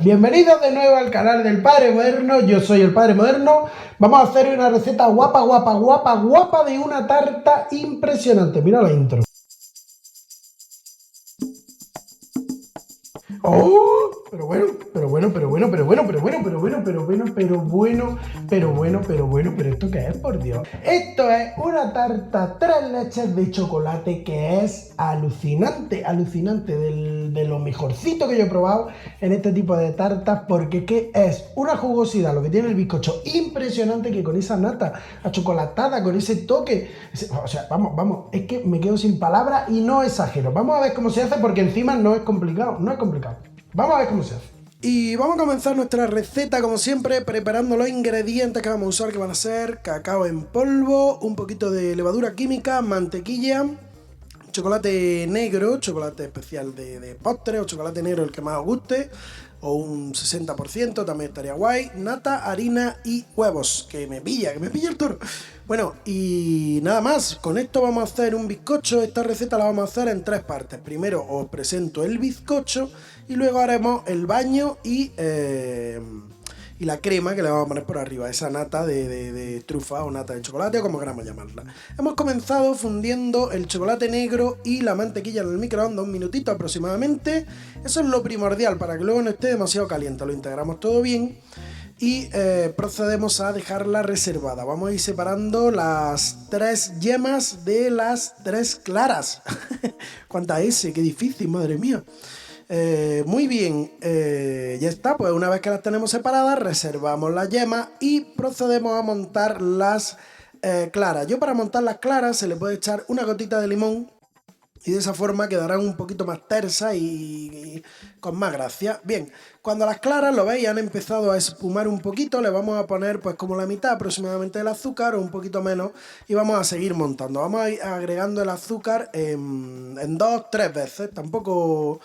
Bienvenidos de nuevo al canal del Padre Moderno, yo soy el Padre Moderno. Vamos a hacer una receta guapa de una tarta impresionante. Mira la intro. ¡Oh! Pero ¿esto qué es, por Dios? Esto es una tarta 3 leches de chocolate que es alucinante, de lo mejorcito que yo he probado en este tipo de tartas, porque ¿qué es? Una jugosidad, lo que tiene el bizcocho, impresionante, que con esa nata achocolatada, con ese toque, o sea, vamos, es que me quedo sin palabras y no exagero. Vamos a ver cómo se hace, porque encima no es complicado. Vamos a ver cómo se hace. Y vamos a comenzar nuestra receta, como siempre, preparando los ingredientes que vamos a usar, que van a ser cacao en polvo, un poquito de levadura química, mantequilla, chocolate negro, chocolate especial de postre, o chocolate negro el que más os guste, o un 60%, también estaría guay, nata, harina y huevos, que me pilla el toro. Bueno, y nada más, con esto vamos a hacer un bizcocho. Esta receta la vamos a hacer en 3 partes. Primero os presento el bizcocho y luego haremos el baño y la crema que le vamos a poner por arriba, esa nata de trufa o nata de chocolate, o como queramos llamarla. Hemos comenzado fundiendo el chocolate negro y la mantequilla en el microondas, 1 minutito aproximadamente. Eso es lo primordial, para que luego no esté demasiado caliente. Lo integramos todo bien y procedemos a dejarla reservada. Vamos a ir separando las 3 yemas de las 3 claras. ¿Cuántas S? Qué difícil, madre mía. Muy bien, ya está. Pues una vez que las tenemos separadas, reservamos las yemas y procedemos a montar las claras. Yo, para montar las claras, se le puede echar una gotita de limón y de esa forma quedarán un poquito más tersas y con más gracia. Bien, cuando las claras, lo veis, han empezado a espumar un poquito, le vamos a poner pues como la mitad aproximadamente del azúcar, o un poquito menos, y vamos a seguir montando. Vamos a ir agregando el azúcar en 2-3 veces, tampoco...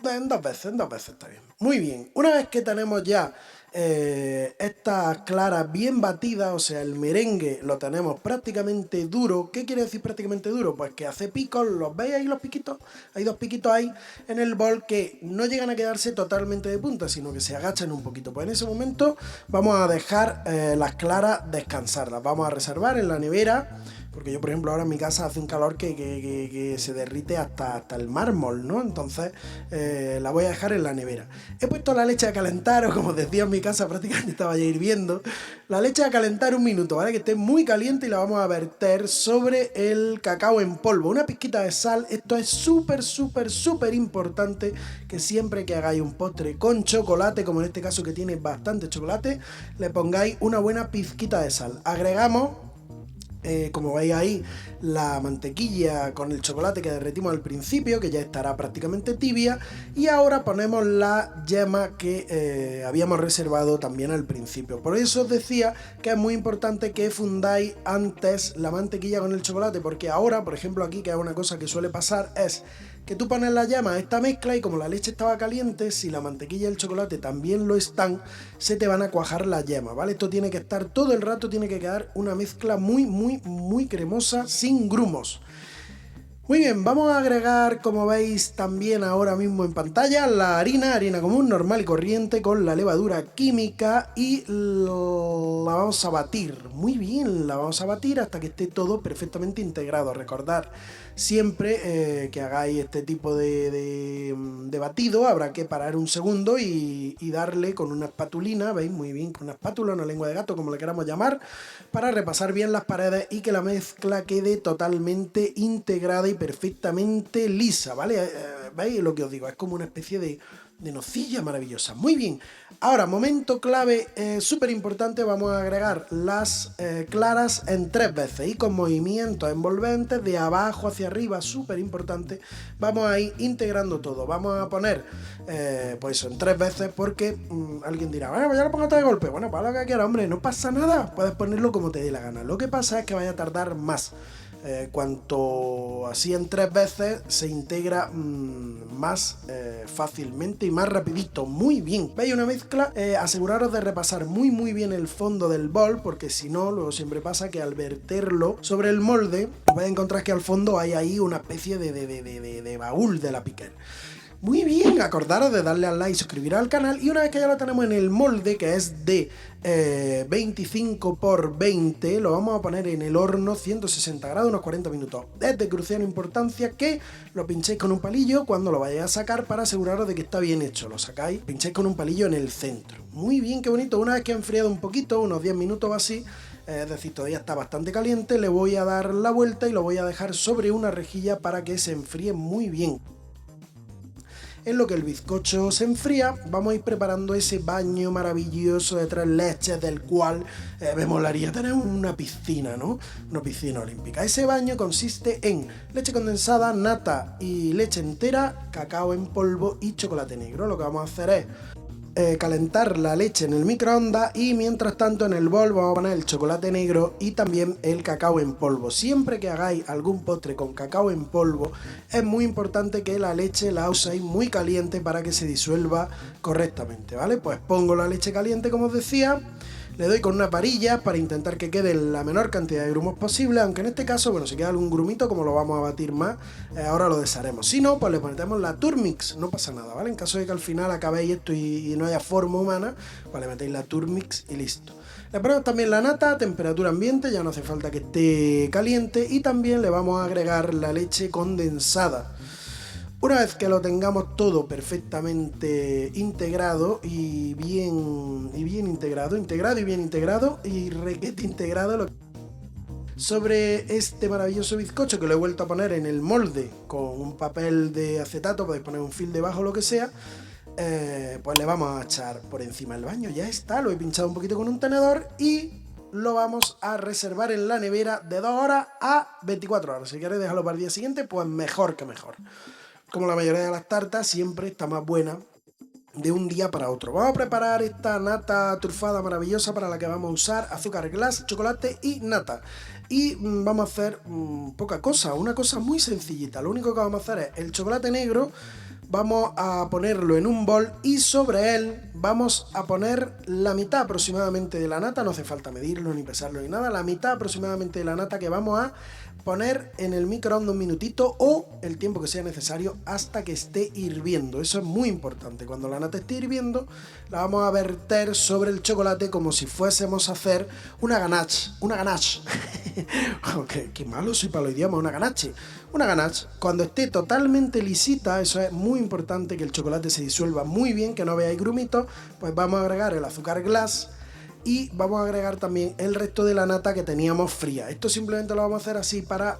En dos veces está bien. Muy bien, una vez que tenemos ya estas claras bien batidas, o sea, el merengue lo tenemos prácticamente duro. ¿Qué quiere decir prácticamente duro? Pues que hace picos. ¿Los veis ahí, los piquitos? Hay 2 piquitos ahí en el bol que no llegan a quedarse totalmente de punta, sino que se agachan un poquito. Pues en ese momento vamos a dejar las claras descansar. Las vamos a reservar en la nevera, porque yo, por ejemplo, ahora en mi casa hace un calor que se derrite hasta el mármol, ¿no? Entonces la voy a dejar en la nevera. He puesto la leche a calentar, o como decía en mi casa, prácticamente estaba ya hirviendo. La leche a calentar 1 minuto, ¿vale? Que esté muy caliente, y la vamos a verter sobre el cacao en polvo. Una pizquita de sal. Esto es súper importante, que siempre que hagáis un postre con chocolate, como en este caso que tiene bastante chocolate, le pongáis una buena pizquita de sal. Agregamos... como veis ahí, la mantequilla con el chocolate que derretimos al principio, que ya estará prácticamente tibia, y ahora ponemos la yema que habíamos reservado también al principio. Por eso os decía que es muy importante que fundáis antes la mantequilla con el chocolate, porque ahora, por ejemplo, aquí, que es una cosa que suele pasar, es que tú pones la yema a esta mezcla, y como la leche estaba caliente, si la mantequilla y el chocolate también lo están, se te van a cuajar las yemas, ¿vale? Esto tiene que estar todo el rato, tiene que quedar una mezcla muy cremosa, sin grumos. Muy bien, vamos a agregar, como veis también ahora mismo en pantalla, la harina común, normal y corriente, con la levadura química, y la vamos a batir. Muy bien, la vamos a batir hasta que esté todo perfectamente integrado. Recordad siempre que hagáis este tipo de batido, habrá que parar un segundo y darle con una espatulina, ¿veis? Muy bien, con una espátula, una lengua de gato, como le queramos llamar, para repasar bien las paredes y que la mezcla quede totalmente integrada y perfectamente lisa, ¿vale? ¿Veis lo que os digo? Es como una especie de nocilla maravillosa. Muy bien, ahora, momento clave, súper importante, vamos a agregar las claras en 3 veces y con movimientos envolventes de abajo hacia arriba, súper importante. Vamos a ir integrando todo. Vamos a poner pues eso, en 3 veces, porque alguien dirá, bueno, pues ya lo pongo todo de golpe. Bueno, para lo que quieras, hombre, no pasa nada, puedes ponerlo como te dé la gana. Lo que pasa es que vaya a tardar más. Cuanto así en 3 veces se integra más fácilmente y más rapidito. Muy bien, veis una mezcla. Aseguraros de repasar muy bien el fondo del bol, porque si no, luego siempre pasa que al verterlo sobre el molde vais a encontrar que al fondo hay ahí una especie de baúl de la piquer. Muy bien, acordaros de darle al like y suscribiros al canal. Y una vez que ya lo tenemos en el molde, que es de 25 por 20, lo vamos a poner en el horno 160 grados, unos 40 minutos. Es de crucial importancia que lo pinchéis con un palillo cuando lo vayáis a sacar para aseguraros de que está bien hecho. Lo sacáis, pincháis con un palillo en el centro. Muy bien, qué bonito. Una vez que ha enfriado un poquito, unos 10 minutos o así, es decir, todavía está bastante caliente, le voy a dar la vuelta y lo voy a dejar sobre una rejilla para que se enfríe muy bien. En lo que el bizcocho se enfría, vamos a ir preparando ese baño maravilloso de 3 leches, del cual me molaría tener una piscina, ¿no? Una piscina olímpica. Ese baño consiste en leche condensada, nata y leche entera, cacao en polvo y chocolate negro. Lo que vamos a hacer es calentar la leche en el microondas y mientras tanto en el bol vamos a poner el chocolate negro y también el cacao en polvo. Siempre que hagáis algún postre con cacao en polvo es muy importante que la leche la uséis muy caliente para que se disuelva correctamente, ¿vale? Pues pongo la leche caliente, como os decía, le doy con una varilla para intentar que quede la menor cantidad de grumos posible, aunque en este caso, bueno, si queda algún grumito, como lo vamos a batir más, ahora lo desharemos. Si no, pues le ponemos la Turmix, no pasa nada, ¿vale? En caso de que al final acabéis esto y no haya forma humana, pues le metéis la Turmix y listo. Le ponemos también la nata a temperatura ambiente, ya no hace falta que esté caliente, y también le vamos a agregar la leche condensada. Una vez que lo tengamos todo perfectamente integrado y bien integrado y requete integrado, sobre este maravilloso bizcocho que lo he vuelto a poner en el molde con un papel de acetato, podéis poner un film debajo o lo que sea, pues le vamos a echar por encima el baño. Ya está, lo he pinchado un poquito con un tenedor y lo vamos a reservar en la nevera de 2 horas a 24 horas. Si queréis dejarlo para el día siguiente, pues mejor que mejor. Como la mayoría de las tartas, siempre está más buena de un día para otro. Vamos a preparar esta nata trufada maravillosa para la que vamos a usar azúcar glass, chocolate y nata. Y vamos a hacer poca cosa, una cosa muy sencillita. Lo único que vamos a hacer es el chocolate negro, vamos a ponerlo en un bol y sobre él vamos a poner la mitad aproximadamente de la nata, no hace falta medirlo ni pesarlo ni nada, la mitad aproximadamente de la nata que vamos a poner en el microondas un minutito o el tiempo que sea necesario hasta que esté hirviendo. Eso es muy importante. Cuando la nata esté hirviendo, la vamos a verter sobre el chocolate como si fuésemos a hacer una ganache. Una ganache. Qué malo soy para los idiomas, una ganache. Una ganache, cuando esté totalmente lisita, eso es muy importante, que el chocolate se disuelva muy bien, que no veáis grumitos, pues vamos a agregar el azúcar glass y vamos a agregar también el resto de la nata que teníamos fría. Esto simplemente lo vamos a hacer así para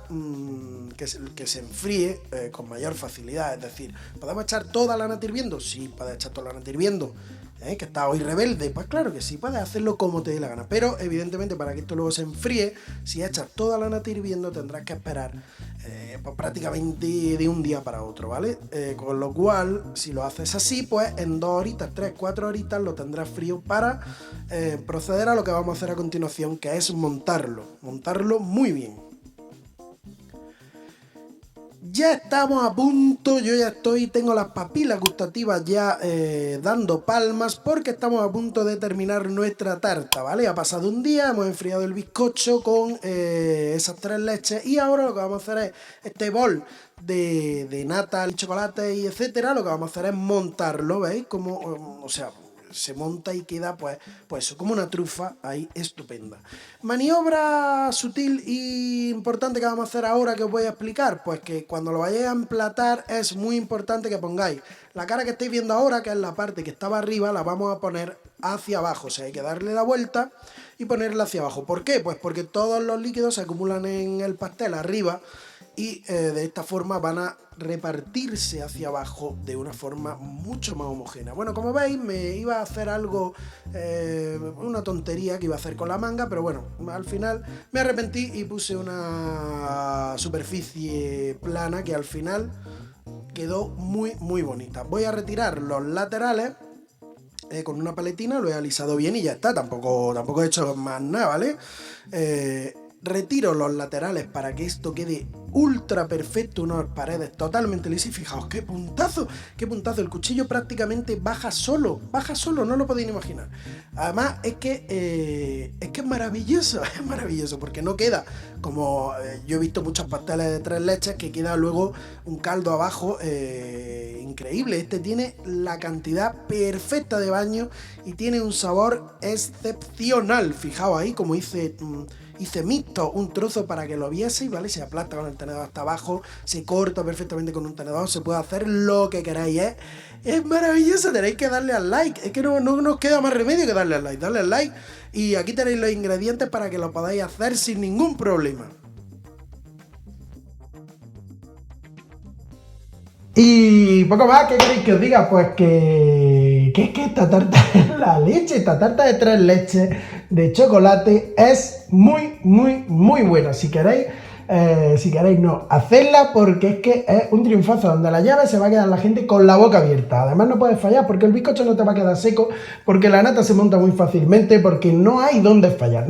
que se enfríe con mayor facilidad. Es decir, ¿podemos echar toda la nata hirviendo? Sí, puedes echar toda la nata hirviendo. Que está hoy rebelde, pues claro que sí, puedes hacerlo como te dé la gana, pero evidentemente para que esto luego se enfríe, si echas toda la nata hirviendo tendrás que esperar pues prácticamente de un día para otro, ¿vale? Con lo cual, si lo haces así, pues en 2 horitas, 3, 4 horitas lo tendrás frío para proceder a lo que vamos a hacer a continuación, que es montarlo muy bien. Ya estamos a punto, yo ya tengo las papilas gustativas ya dando palmas porque estamos a punto de terminar nuestra tarta, ¿vale? Ha pasado un día, hemos enfriado el bizcocho con esas 3 leches y ahora lo que vamos a hacer es este bol de nata, chocolate y etcétera, lo que vamos a hacer es montarlo, ¿veis? Como, o sea, se monta y queda pues eso, como una trufa ahí estupenda. Maniobra sutil y importante que vamos a hacer ahora, que os voy a explicar, pues que cuando lo vayáis a emplatar es muy importante que pongáis la cara que estáis viendo ahora, que es la parte que estaba arriba, la vamos a poner hacia abajo, o sea, hay que darle la vuelta y ponerla hacia abajo. ¿Por qué? Pues porque todos los líquidos se acumulan en el pastel arriba y de esta forma van a repartirse hacia abajo de una forma mucho más homogénea. Bueno, como veis, me iba a hacer algo, una tontería que iba a hacer con la manga, pero bueno, al final me arrepentí y puse una superficie plana que al final quedó muy bonita. Voy a retirar los laterales con una paletina, lo he alisado bien y ya está, tampoco he hecho más nada, ¿vale? retiro los laterales para que esto quede ultra perfecto, unas paredes totalmente lisas. Y fijaos, qué puntazo, el cuchillo prácticamente baja solo, no lo podéis imaginar. Además es que es maravilloso, es maravilloso, porque no queda como yo he visto muchos pasteles de 3 leches que queda luego un caldo abajo increíble. Este tiene la cantidad perfecta de baño y tiene un sabor excepcional. Fijaos ahí como hice mixto un trozo para que lo vieseis, ¿vale? Se aplasta con el tenedor hasta abajo, se corta perfectamente con un tenedor, se puede hacer lo que queráis, es maravilloso. Tenéis que darle al like, es que no nos queda más remedio que darle al like, y aquí tenéis los ingredientes para que lo podáis hacer sin ningún problema. Y poco más, ¿qué queréis que os diga? Pues que es que esta tarta es la leche, esta tarta de 3 leches de chocolate es muy buena. Si queréis no, hacedla, porque es que es un triunfazo. Donde la llave se va a quedar la gente con la boca abierta. Además no puedes fallar, porque el bizcocho no te va a quedar seco, porque la nata se monta muy fácilmente, porque no hay donde fallar,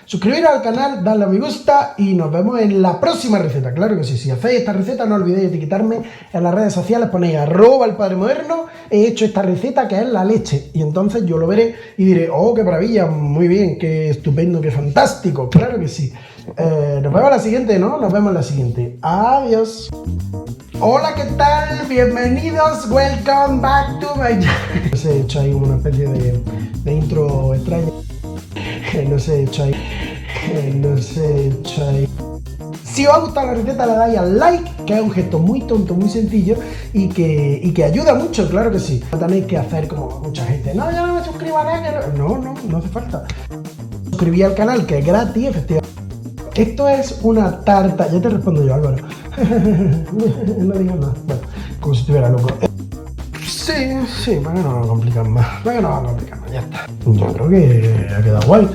Suscribiros al canal, darle a me gusta y nos vemos en la próxima receta. Claro que sí, si hacéis esta receta no olvidéis etiquetarme en las redes sociales, ponéis @elpadremoderno, he hecho esta receta que es la leche, y entonces yo lo veré y diré, oh, qué maravilla, muy bien, qué estupendo, qué fantástico, claro que sí. Nos vemos en la siguiente, ¿no? Nos vemos en la siguiente. Adiós. Hola, ¿qué tal? Bienvenidos, welcome back to my channel. Os he hecho ahí una especie de intro extraña. Los he hecho ahí. Si os ha gustado la receta, le dais al like, que es un gesto muy tonto, muy sencillo y que ayuda mucho, claro que sí. No tenéis que hacer como mucha gente. No, ya no me suscribo a nada. No hace falta. Suscribí al canal, que es gratis, efectivamente. Esto es una tarta. Ya te respondo yo, Álvaro. No digas nada. Bueno, como si estuviera loco. Sí, para que no lo complican más. Ya está. Yo creo que ha quedado guay.